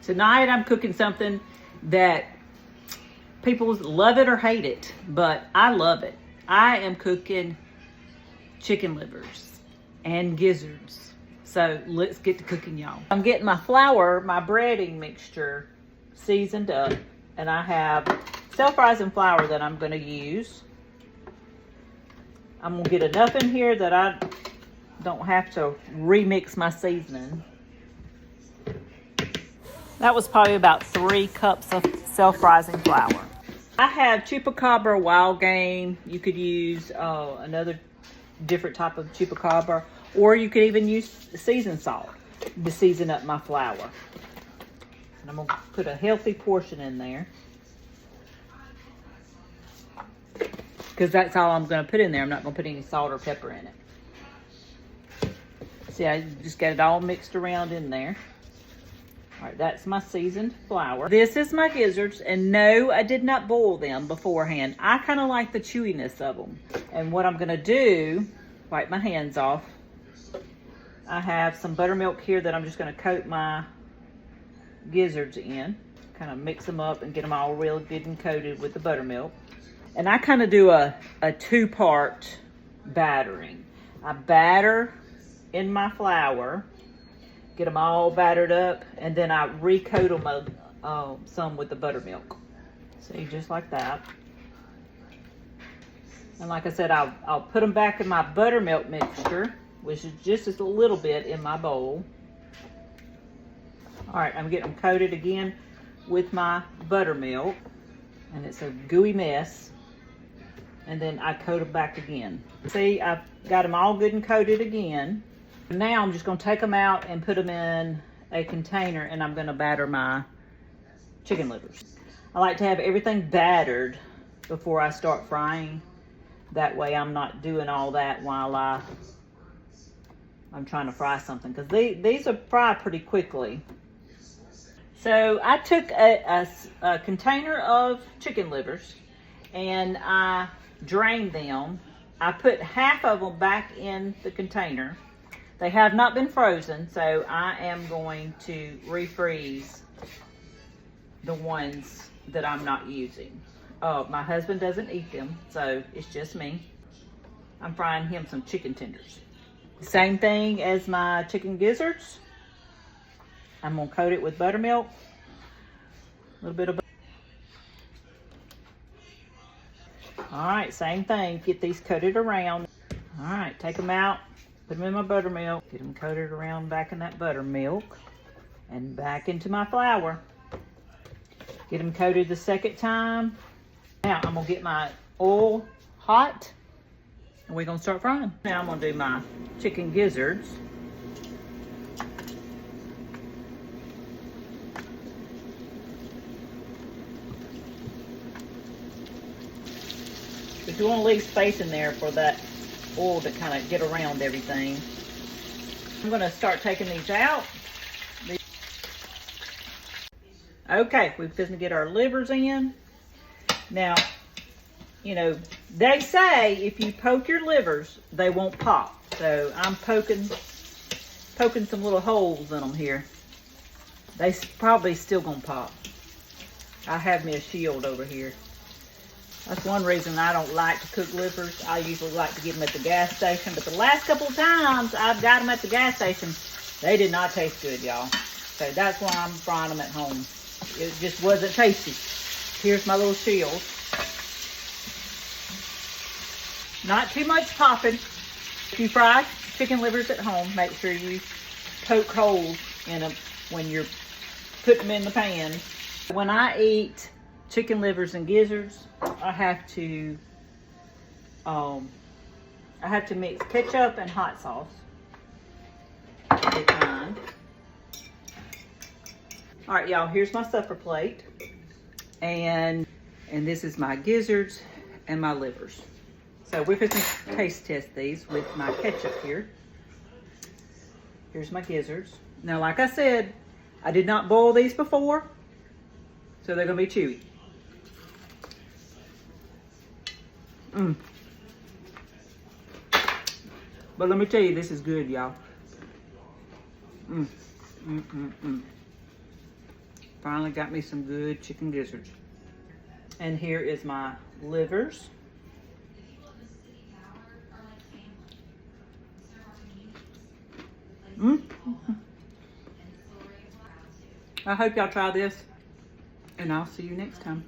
Tonight I'm cooking something that people love it or hate it, but I love it. I am cooking chicken livers and gizzards. So let's get to cooking, y'all. I'm getting my flour, my breading mixture seasoned up, and I have self-rising flour that I'm going to use. I'm going to get enough in here that I don't have to remix my seasoning. That was probably about 3 cups of self-rising flour. I have chupacabra wild game. You could use another different type of chupacabra, or you could even use seasoned salt to season up my flour. And I'm going to put a healthy portion in there, because that's all I'm going to put in there. I'm not going to put any salt or pepper in it. See, I just got it all mixed around in there. All right, that's my seasoned flour. This is my gizzards, and no, I did not boil them beforehand. I kind of like the chewiness of them. And what I'm going to do, wipe my hands off. I have some buttermilk here that I'm just going to coat my gizzards in. Kind of mix them up and get them all real good and coated with the buttermilk. And I kind of do a 2-part battering. I batter in my flour, get them all battered up, and then I recoat them some with the buttermilk. See, just like that. And like I said, I'll put them back in my buttermilk mixture, which is just a little bit in my bowl. All right, I'm getting them coated again with my buttermilk, and it's a gooey mess. And then I coat them back again. See, I've got them all good and coated again. Now I'm just going to take them out and put them in a container, and I'm going to batter my chicken livers. I like to have everything battered before I start frying. That way I'm not doing all that while I'm trying to fry something, because these are fried pretty quickly. So I took a container of chicken livers and I drained them. I put half of them back in the container. They have not been frozen, so I am going to refreeze the ones that I'm not using. My husband doesn't eat them, so it's just me. I'm frying him some chicken tenders. Same thing as my chicken gizzards. I'm gonna coat it with buttermilk, a little bit of butter. All right, same thing, get these coated around. All right, take them out, put them in my buttermilk, get them coated around back in that buttermilk, and back into my flour. Get them coated the second time. Now I'm gonna get my oil hot, and we're gonna start frying. Now I'm gonna do my chicken gizzards. But you want to leave space in there for that oil to kind of get around everything. I'm going to start taking these out. Okay, we're going to get our livers in. Now, you know, they say if you poke your livers, they won't pop. So I'm poking some little holes in them here. They probably still going to pop. I have me a shield over here. That's one reason I don't like to cook livers. I usually like to get them at the gas station. But the last couple of times I've got them at the gas station, they did not taste good, y'all. So that's why I'm frying them at home. It just wasn't tasty. Here's my little shield. Not too much popping. If you fry chicken livers at home, make sure you poke holes in them when you're putting them in the pan. When I eat chicken livers and gizzards, I have to mix ketchup and hot sauce. All right, y'all, here's my supper plate. And this is my gizzards and my livers. So we're going to taste test these with my ketchup here. Here's my gizzards. Now, like I said, I did not boil these before, so they're going to be chewy. But let me tell you, this is good, y'all. Finally got me some good chicken gizzards. And here is my livers. I hope y'all try this, and I'll see you next time.